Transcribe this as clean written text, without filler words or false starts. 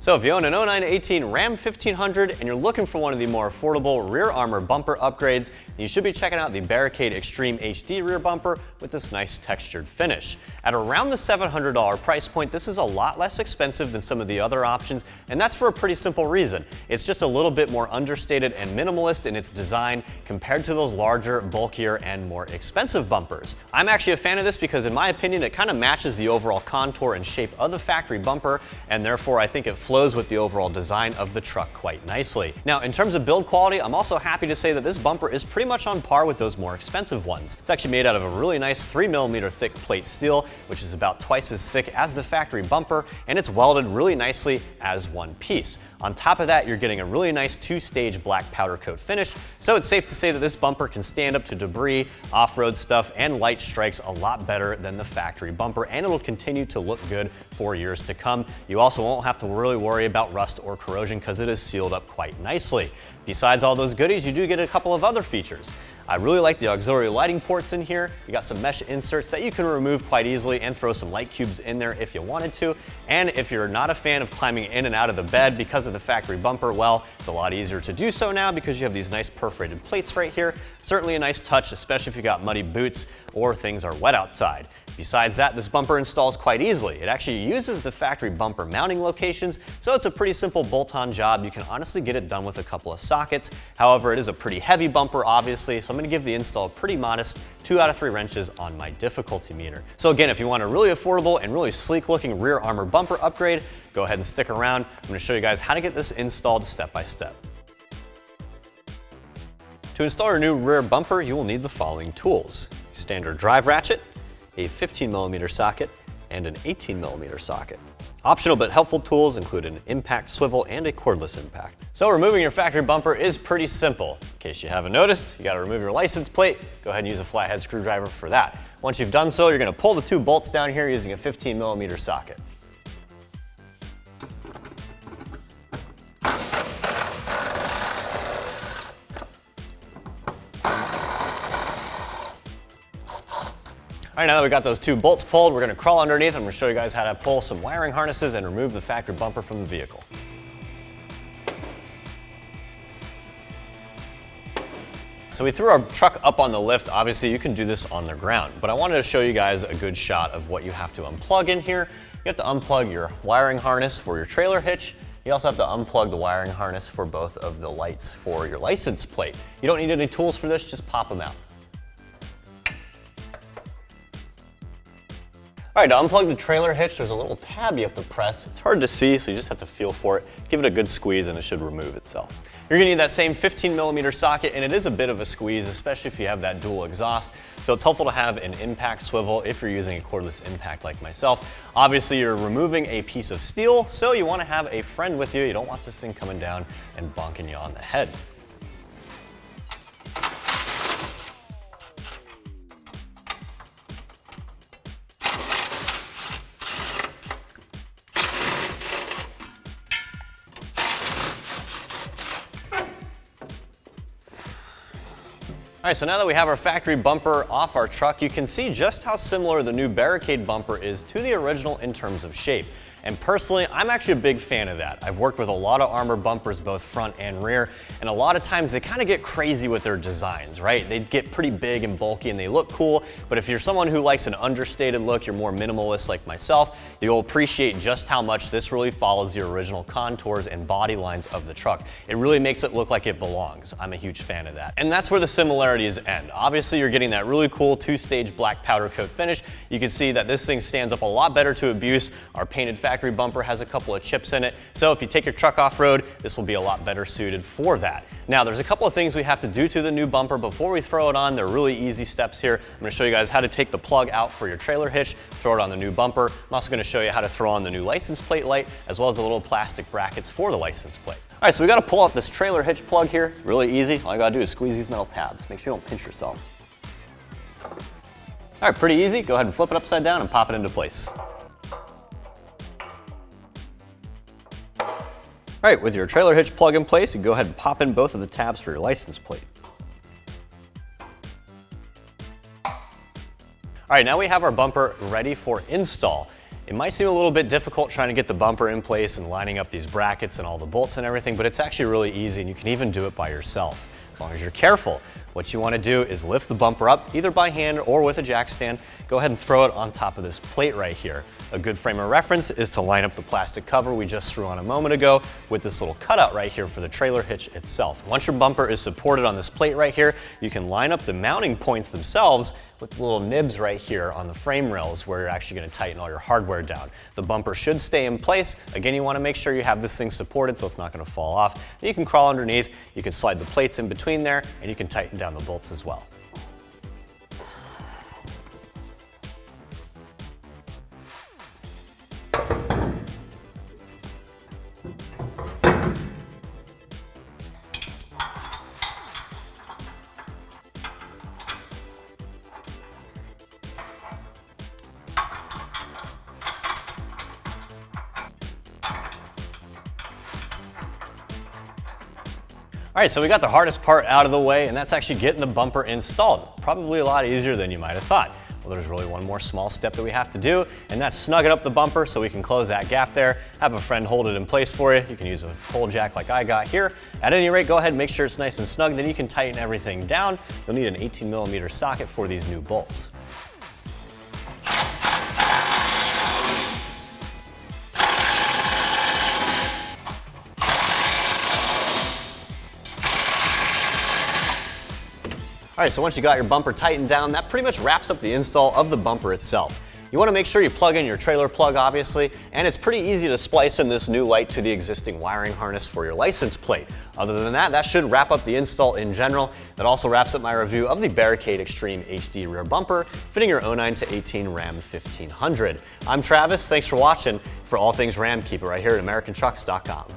So if you own an 09 to 18 Ram 1500 and you're looking for one of the more affordable rear armor bumper upgrades, then you should be checking out the Barricade Extreme HD rear bumper with this nice textured finish. At around the $700 price point, this is a lot less expensive than some of the other options, and that's for a pretty simple reason. It's just a little bit more understated and minimalist in its design compared to those larger, bulkier, and more expensive bumpers. I'm actually a fan of this because in my opinion, it kind of matches the overall contour and shape of the factory bumper, and therefore I think it flows with the overall design of the truck quite nicely. Now, in terms of build quality, I'm also happy to say that this bumper is pretty much on par with those more expensive ones. It's actually made out of a really nice 3mm thick plate steel, which is about twice as thick as the factory bumper, and it's welded really nicely as one piece. On top of that, you're getting a really nice two-stage black powder coat finish, so it's safe to say that this bumper can stand up to debris, off-road stuff, and light strikes a lot better than the factory bumper, and it'll continue to look good for years to come. You also won't have to really worry about rust or corrosion because it is sealed up quite nicely. Besides all those goodies, you do get a couple of other features. I really like the auxiliary lighting ports in here. You got some mesh inserts that you can remove quite easily and throw some light cubes in there if you wanted to. And if you're not a fan of climbing in and out of the bed because of the factory bumper, well, it's a lot easier to do so now because you have these nice perforated plates right here. Certainly a nice touch, especially if you got muddy boots or things are wet outside. Besides that, this bumper installs quite easily. It actually uses the factory bumper mounting locations, so it's a pretty simple bolt-on job. You can honestly get it done with a couple of sockets. However, it is a pretty heavy bumper, obviously, so I'm gonna give the install a pretty modest 2 out of 3 wrenches on my difficulty meter. So again, if you want a really affordable and really sleek looking rear armor bumper upgrade, go ahead and stick around. I'm gonna show you guys how to get this installed step by step. To install your new rear bumper, you will need the following tools: standard drive ratchet, a 15mm socket, and an 18mm socket. Optional but helpful tools include an impact swivel and a cordless impact. So removing your factory bumper is pretty simple. In case you haven't noticed, you gotta remove your license plate. Go ahead and use a flathead screwdriver for that. Once you've done so, you're gonna pull the 2 bolts down here using a 15mm socket. All right, now that we got those 2 bolts pulled, we're gonna crawl underneath and I'm gonna show you guys how to pull some wiring harnesses and remove the factory bumper from the vehicle. So we threw our truck up on the lift. Obviously, you can do this on the ground, but I wanted to show you guys a good shot of what you have to unplug in here. You have to unplug your wiring harness for your trailer hitch. You also have to unplug the wiring harness for both of the lights for your license plate. You don't need any tools for this, just pop them out. All right, to unplug the trailer hitch, there's a little tab you have to press. It's hard to see, so you just have to feel for it. Give it a good squeeze and it should remove itself. You're gonna need that same 15mm socket, and it is a bit of a squeeze, especially if you have that dual exhaust. So it's helpful to have an impact swivel if you're using a cordless impact like myself. Obviously, you're removing a piece of steel, so you wanna have a friend with you. You don't want this thing coming down and bonking you on the head. All right, so now that we have our factory bumper off our truck, you can see just how similar the new Barricade bumper is to the original in terms of shape. And personally, I'm actually a big fan of that. I've worked with a lot of armor bumpers, both front and rear, and a lot of times they kind of get crazy with their designs, right? They get pretty big and bulky and they look cool, but if you're someone who likes an understated look, you're more minimalist like myself, you'll appreciate just how much this really follows the original contours and body lines of the truck. It really makes it look like it belongs. I'm a huge fan of that. And that's where the similarities end. Obviously, you're getting that really cool 2-stage black powder coat finish. You can see that this thing stands up a lot better to abuse. Our painted factory bumper has a couple of chips in it, so if you take your truck off-road, this will be a lot better suited for that. Now, there's a couple of things we have to do to the new bumper before we throw it on. They're really easy steps here. I'm going to show you guys how to take the plug out for your trailer hitch, throw it on the new bumper. I'm also going to show you how to throw on the new license plate light, as well as the little plastic brackets for the license plate. All right, so we got to pull out this trailer hitch plug here. Really easy. All you got to do is squeeze these metal tabs. Make sure you don't pinch yourself. All right, pretty easy. Go ahead and flip it upside down and pop it into place. All right, with your trailer hitch plug in place, you go ahead and pop in both of the tabs for your license plate. All right, now we have our bumper ready for install. It might seem a little bit difficult trying to get the bumper in place and lining up these brackets and all the bolts and everything, but it's actually really easy and you can even do it by yourself, as long as you're careful. What you want to do is lift the bumper up, either by hand or with a jack stand. Go ahead and throw it on top of this plate right here. A good frame of reference is to line up the plastic cover we just threw on a moment ago with this little cutout right here for the trailer hitch itself. Once your bumper is supported on this plate right here, you can line up the mounting points themselves with the little nibs right here on the frame rails where you're actually going to tighten all your hardware down. The bumper should stay in place. Again, you want to make sure you have this thing supported so it's not going to fall off. You can crawl underneath, you can slide the plates in between there, and you can tighten down the bolts as well. All right, so we got the hardest part out of the way, and that's actually getting the bumper installed. Probably a lot easier than you might have thought. Well, there's really one more small step that we have to do, and that's snugging up the bumper so we can close that gap there. Have a friend hold it in place for you. You can use a pole jack like I got here. At any rate, go ahead and make sure it's nice and snug, then you can tighten everything down. You'll need an 18mm socket for these new bolts. All right, so once you got your bumper tightened down, that pretty much wraps up the install of the bumper itself. You want to make sure you plug in your trailer plug, obviously, and it's pretty easy to splice in this new light to the existing wiring harness for your license plate. Other than that, that should wrap up the install in general. That also wraps up my review of the Barricade Extreme HD rear bumper, fitting your 09 to 18 Ram 1500. I'm Travis, thanks for watching. For all things Ram, keep it right here at AmericanTrucks.com.